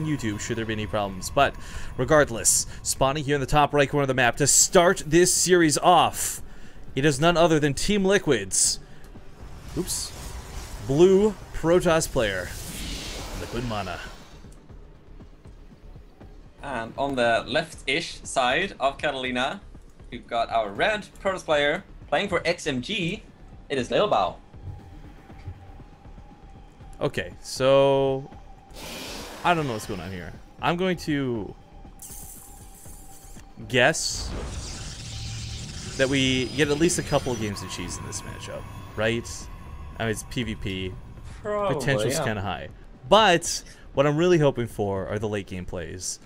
YouTube should there be any problems. But regardless, spawning here in the top right corner of the map to start this series off, it is none other than Team Liquid's blue Protoss player, Liquid MaNa. And on the left-ish side of Catalina, we've got our red Protoss player playing for XMG. It is Lilbow. Okay, so I don't know what's going on here. I'm going to guess that we get at least a couple of games of cheese in this matchup, right? I mean, it's PvP. Probably, Potential's kind of high. But what I'm really hoping for are the late game plays.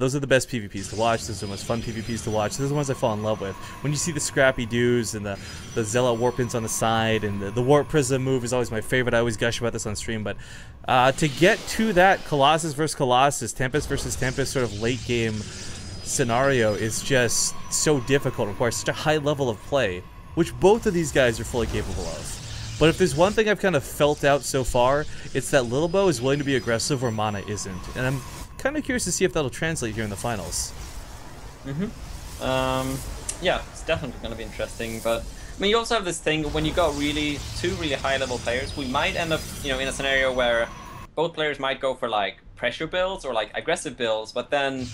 Those are the best PvPs to watch. Those are the most fun PvPs to watch. Those are the ones I fall in love with. When you see the scrappy dudes and the Zealot warp ins on the side and the warp prism move is always my favorite. I always gush about this on stream. But to get to that Colossus versus Colossus, Tempest versus Tempest sort of late game scenario is just so difficult. It requires such a high level of play, which both of these guys are fully capable of. But if there's one thing I've kind of felt out so far, it's that Lilbow is willing to be aggressive where MaNa isn't. And I'm kind of curious to see if that'll translate here in the finals. Yeah, it's definitely going to be interesting. But I mean, you also have this thing when you got two really high-level players, we might end up, in a scenario where both players might go for like pressure builds or like aggressive builds, but then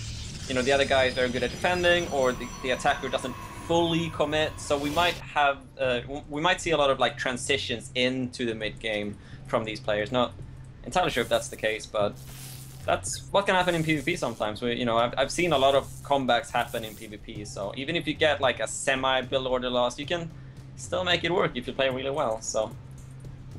the other guy is very good at defending, or the attacker doesn't fully commit. So we might have we might see a lot of like transitions into the mid game from these players. Not entirely sure if that's the case, but that's what can happen in PvP sometimes. I've seen a lot of comebacks happen in PvP. So even if you get like a semi build order loss, you can still make it work if you play really well. So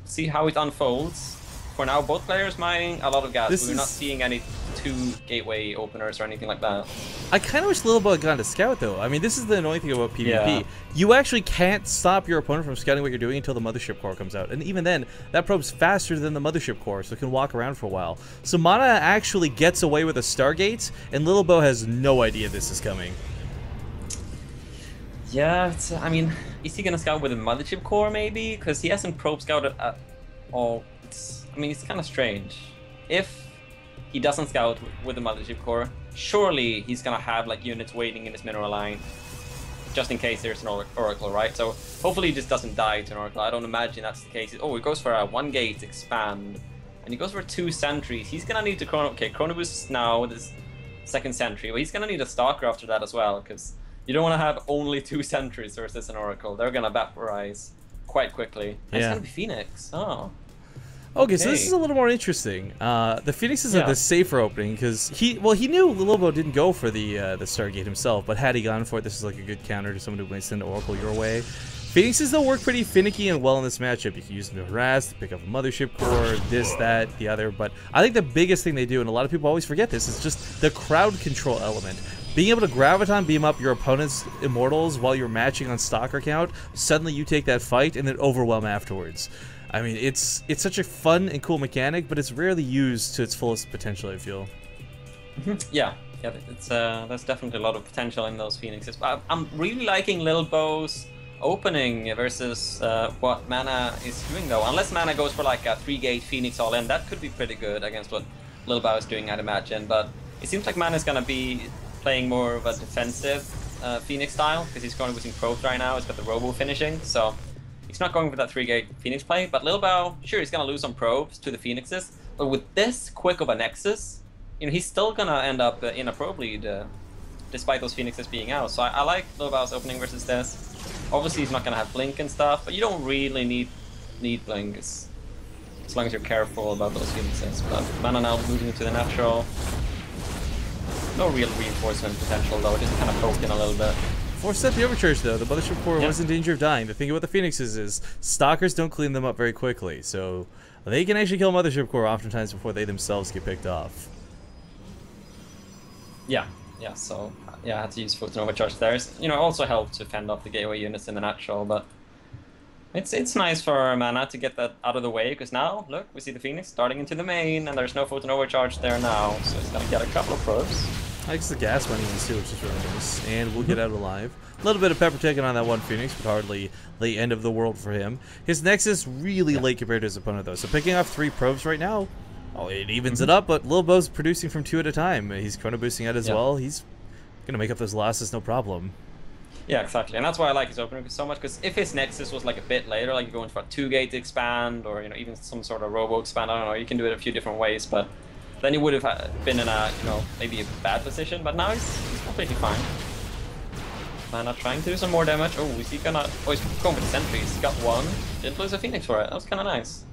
see how it unfolds. For now, both players mining a lot of gas. We're not seeing any 2 gateway openers or anything like that. I kind of wish Lilbow had gone to scout, though. I mean, this is the annoying thing about PvP. Yeah. You actually can't stop your opponent from scouting what you're doing until the Mothership Core comes out. And even then, that probe's faster than the Mothership Core, so it can walk around for a while. So MaNa actually gets away with a Stargate, and Lilbow has no idea this is coming. Yeah, I mean, is he going to scout with a Mothership Core, maybe? Because he hasn't probe scouted at all. It's kind of strange. If he doesn't scout with the Mothership Core, surely he's gonna have like units waiting in his mineral line, just in case there's an Oracle, right? So hopefully he just doesn't die to an Oracle. I don't imagine that's the case. Oh, he goes for a 1 gate expand, and he goes for 2 sentries. He's gonna need to Chrono Boost now with his 2nd sentry, but he's gonna need a Stalker after that as well, because you don't want to have only 2 sentries versus an Oracle. They're gonna vaporize quite quickly. And it's gonna be Phoenix. Oh. Okay, so this is a little more interesting. The Phoenix is the safer opening because he knew Lilbow didn't go for the Stargate himself, but had he gone for it, this is like a good counter to someone who might send Oracle your way. Phoenixes though work pretty finicky and well in this matchup. You can use them to harass, to pick up a Mothership Core, this, that, the other. But I think the biggest thing they do, and a lot of people always forget this, is just the crowd control element. Being able to Graviton beam up your opponent's Immortals while you're matching on Stalker count, suddenly you take that fight and then overwhelm afterwards. I mean, it's such a fun and cool mechanic, but it's rarely used to its fullest potential, I feel. Yeah, it's there's definitely a lot of potential in those Phoenixes. I'm really liking Lilbow's opening versus what MaNa is doing, though. Unless MaNa goes for like a 3-gate Phoenix all-in, that could be pretty good against what Lilbow is doing, I'd imagine. But it seems like MaNa is going to be playing more of a defensive Phoenix style, because he's going using probes right now. He's got the Robo finishing, so he's not going for that 3-gate Phoenix play. But Lilbow, sure, he's going to lose some probes to the Phoenixes, but with this quick of a Nexus, he's still going to end up in a probe lead, despite those Phoenixes being out. So I like Lilbow's opening versus this. Obviously, he's not going to have Blink and stuff, but you don't really need Blink as long as you're careful about those Phoenixes. But MaNa now moving into the natural. No real reinforcement potential, though, just kind of poking a little bit. Force-set the overcharge, though. The Mothership Core was in danger of dying. The thing about the Phoenixes is Stalkers don't clean them up very quickly, so they can actually kill Mothership Core oftentimes before they themselves get picked off. So I had to use Photon Overcharge there. Also helped to fend off the gateway units in the natural, but it's nice for MaNa to get that out of the way, because now, look, we see the Phoenix starting into the main, and there's no Photon Overcharge there now, so it's gonna get a couple of probes. I guess the gas running in too, which is really nice, and we'll get out alive. A little bit of pepper taking on that one Phoenix, but hardly the end of the world for him. His Nexus really late compared to his opponent, though, so picking off 3 probes right now, Oh, it evens it up, but Lilbow's producing from 2 at a time. He's chrono boosting out as well. He's gonna make up those losses, no problem. Yeah, exactly, and that's why I like his opening so much. Because if his Nexus was like a bit later, like you're going for a 2-gate expand, or even some sort of robo expand, I don't know. You can do it a few different ways, but then he would have been in a maybe a bad position. But now he's completely fine. MaNa trying to do some more damage. Oh, is he gonna? Oh, he's going for the sentries. He got one. Didn't lose a Phoenix for it. That was kind of nice.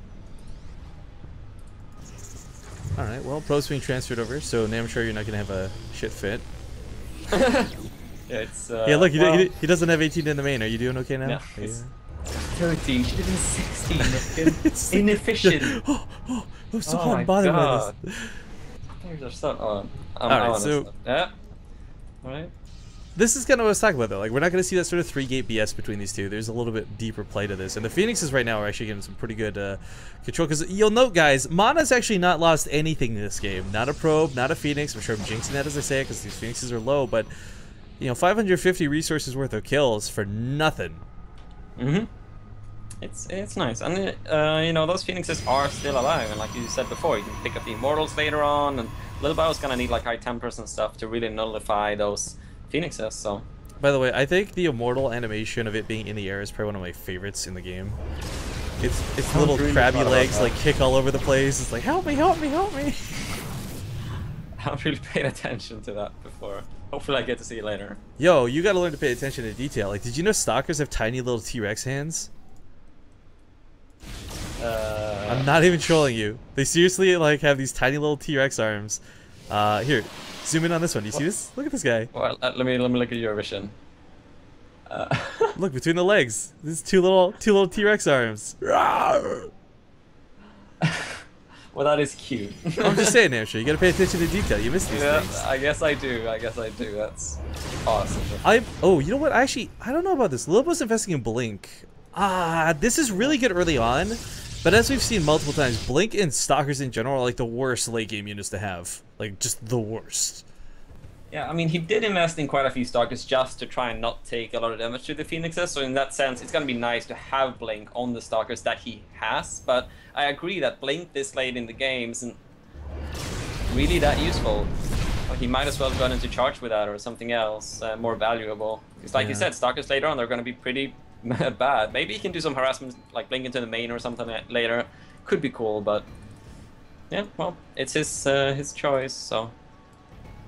All right. Well, pro's being transferred over, so now I'm sure you're not gonna have a shit fit. Yeah, it's. Yeah, look, he doesn't have 18 in the main. Are you doing okay now? Yeah. Yeah. 13. Should have been 16. It's inefficient. I'm so hot and bothered by this. Players are so. Alright, so. Yeah. Alright. This is kind of what I was talking about, though. Like, we're not going to see that sort of 3-gate BS between these two. There's a little bit deeper play to this. And the Phoenixes right now are actually getting some pretty good control. Because you'll note, guys, MaNa's actually not lost anything in this game. Not a probe, not a Phoenix. I'm sure I'm jinxing that as I say it because these Phoenixes are low. But, 550 resources worth of kills for nothing. Mm-hmm. It's nice. And, those Phoenixes are still alive. And like you said before, you can pick up the Immortals later on. And Lilbow's going to need, like, high tempers and stuff to really nullify those Phoenixes, so. By the way, I think the Immortal animation of it being in the air is probably one of my favorites in the game. It's little crabby legs like kick all over the place. It's like, help me, help me, help me. I haven't really paid attention to that before. Hopefully I get to see it later. Yo, you gotta learn to pay attention to detail. Like, did you know Stalkers have tiny little T-Rex hands? I'm not even trolling you. They seriously like have these tiny little T-Rex arms. Here. Zoom in on this one. Do you see this? Look at this guy. Well, let me look at your vision. Look between the legs. These two little T-Rex arms. Well, that is cute. I'm just saying, Amsher, you gotta pay attention to detail. You miss these things. I guess I do. That's awesome. Oh, you know what? I don't know about this. Lilbow's investing in Blink. This is really good early on. But as we've seen multiple times, Blink and Stalkers in general are like the worst late game units to have. Like, just the worst. Yeah, I mean, he did invest in quite a few Stalkers just to try and not take a lot of damage to the Phoenixes, so in that sense, it's going to be nice to have Blink on the Stalkers that he has, but I agree that Blink this late in the game isn't really that useful. Like, he might as well have gone into charge with that or something else more valuable. Because like you said, Stalkers later on, they're going to be pretty bad. Maybe he can do some harassment, like Blink into the main or something later. Could be cool, but yeah, well, it's his choice, so.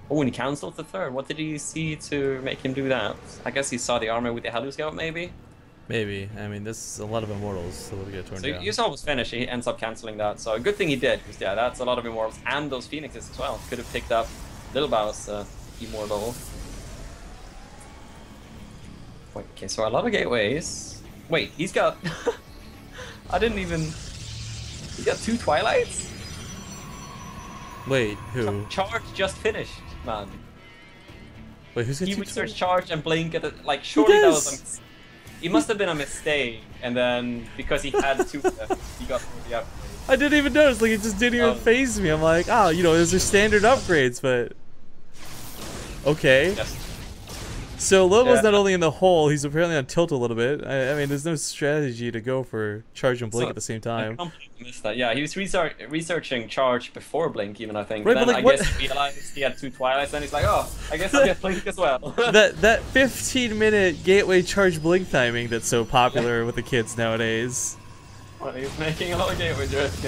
Oh, and he cancelled the third. What did he see to make him do that? I guess he saw the armor with the Halo Scout, maybe? Maybe. I mean, this is a lot of Immortals, so we'll get torn down. So you saw almost finished, he ends up cancelling that. So a good thing he did, because yeah, that's a lot of Immortals, and those Phoenixes as well. Could have picked up Lilbow's Immortal. Wait, okay, so a lot of gateways. Wait, he's got... I didn't even... He's got 2 Twilights? Wait, who? Charge just finished, man. Wait, who's got 2 He would Twilights? search Charge and Blink at the... Like, surely that was... It must have been a mistake, and then because he had 2 of them, he got the upgrade. I didn't even notice, like, it just didn't even faze me. I'm like, oh, those are standard upgrades, but... Okay. Yes. So Lilbow's not only in the hole, he's apparently on tilt a little bit. I mean, there's no strategy to go for Charge and Blink at the same time. I completely missed that. Yeah, he was researching Charge before Blink, even, I think. Right, then but like, I guess he realized he had 2 Twilights, and he's like, oh, I guess I'll get Blink as well. that 15-minute gateway Charge Blink timing that's so popular with the kids nowadays. Well, he's making a lot of gateway drift.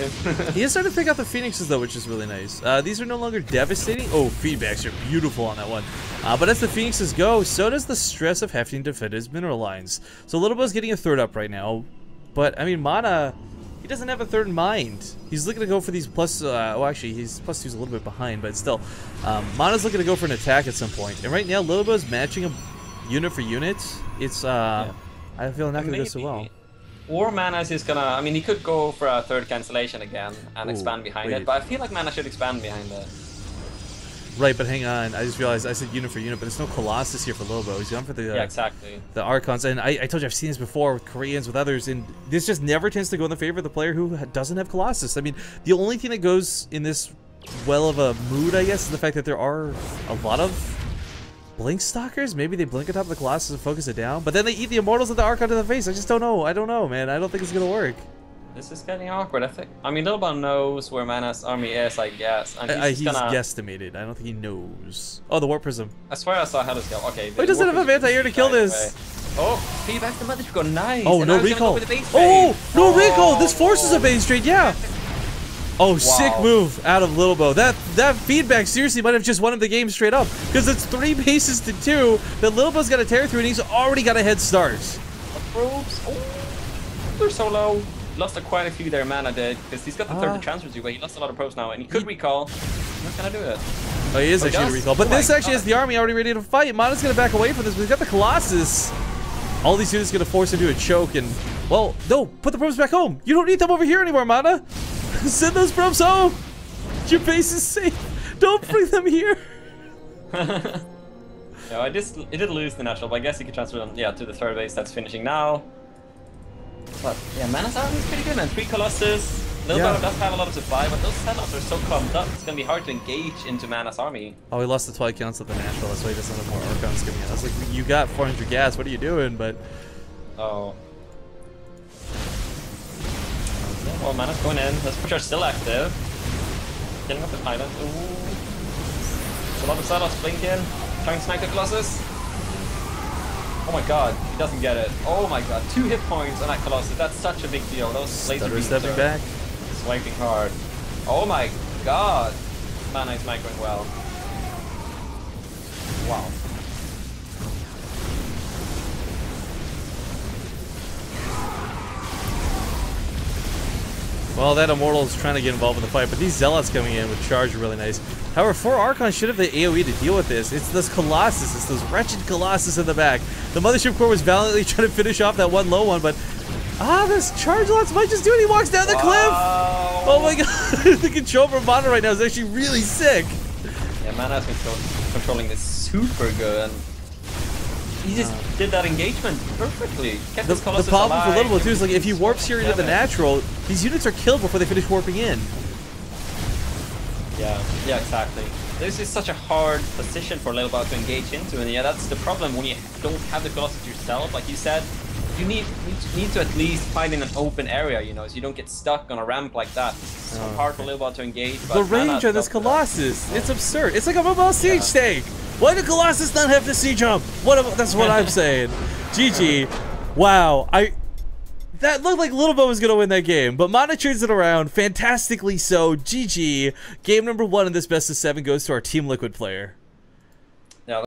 He is starting to pick out the Phoenixes, though, which is really nice. These are no longer devastating. Oh, feedbacks are beautiful on that one. But as the Phoenixes go, so does the stress of having to defend his mineral lines. So Lilbow's getting a third up right now. But, I mean, MaNa, he doesn't have a third in mind. He's looking to go for these plus... well, actually, he's +2's a little bit behind, but still. MaNa's looking to go for an attack at some point. And right now, Lilbow's matching him unit for unit. It's, I feel not going to go so well. Or MaNa's is gonna... I mean, he could go for a third cancellation again and expand behind it, but I feel like MaNa should expand behind it. Right, but hang on. I just realized I said unit for unit, but there's no Colossus here for Lilbow. He's gone for the yeah, exactly. The Archons. And I told you I've seen this before with Koreans, with others, and this just never tends to go in the favor of the player who doesn't have Colossus. I mean, the only thing that goes in this well of a mood, I guess, is the fact that there are a lot of Blink Stalkers. Maybe they blink on top of the Colossus and focus it down, but then they eat the Immortals of the Archon to the face. I just don't know. I don't know, man. I don't think it's gonna work. This is getting awkward. I mean, Lilbow knows where MaNa's army is, I guess, and he's he's gonna guesstimated. I don't think he knows. Oh, the warp prism. I swear I saw Hellas go. Okay. He doesn't have a anti-air to kill this. Oh, speed back to Mother go. Nice. Oh, and no now he's gonna recall. go with the base Oh, trade. no recall. This forces a base trade. Yeah. Oh, Wow. sick move out of Lilbow. That feedback seriously might have just won him the game straight up, because it's 3 bases to 2 that Lilbow's got to tear through, and he's already got a head start. Probes. Oh, they're so low. Lost quite a few there, MaNa did, because he's got the third transfer too, but he lost a lot of probes now, and he could recall. He's not gonna do it. Oh, he is actually going to recall. But this actually God. has the army already ready to fight. MaNa's going to back away from this, but he's got the Colossus. All these units going to force him to a choke, and, well, no, put the probes back home. You don't need them over here anymore, MaNa. Send those probes home. Your base is safe. Don't bring them here. No, it did lose the natural, but I guess you could transfer them, yeah, to the third base that's finishing now. But yeah, MaNa's army is pretty good, man. 3 Colossus. Lilbow does have a lot of supply, but those setups are so clumped up, it's gonna be hard to engage into MaNa's army. Oh, he lost the 12 counts of the natural. That's why he doesn't have more Archons coming in. I was like, you got 400 gas. What are you doing? But Oh. Yeah, well, MaNa's going in. Let's push are still active. Getting up the pilot. Ooh. There's a lot of setups blinking. Trying to snipe the Colossus. Oh my god, he doesn't get it. Oh my god, 2 hit points on that Colossus. That's such a big deal. Those laser beams stepping are back. swiping hard. Oh my god. MaNa is microing well. Wow. Well, that Immortal's trying to get involved in the fight, but these Zealots coming in with charge are really nice. However, 4 Archons should have the AoE to deal with this. It's those Colossus. It's those wretched Colossus in the back. The Mothership Core was valiantly trying to finish off that one low one, but... this Charge Lots might just do it. He walks down the cliff! Oh my god! The control from MaNa right now is actually really sick. Yeah, MaNa's controlling this super good. He just did that engagement perfectly. Kept his The Colossus problem for alive, Lilbow too is, like, if he kept warps here into the damage. natural, these units are killed before they finish warping in. Yeah, exactly. This is such a hard position for Lilbow to engage into, and yeah, that's the problem when you don't have the Colossus yourself. Like you said, you need to at least fight in an open area, you know, so you don't get stuck on a ramp like that. It's so hard for Lilbow to engage. But The range MaNa on this does that. Colossus, it's absurd. It's like a mobile siege tank. Why did Colossus not have the siege jump? That's what I'm saying. GG. Wow. That looked like Lilbow was going to win that game, but MaNa turns it around, fantastically so. GG. Game number 1 in this best of 7 goes to our Team Liquid player.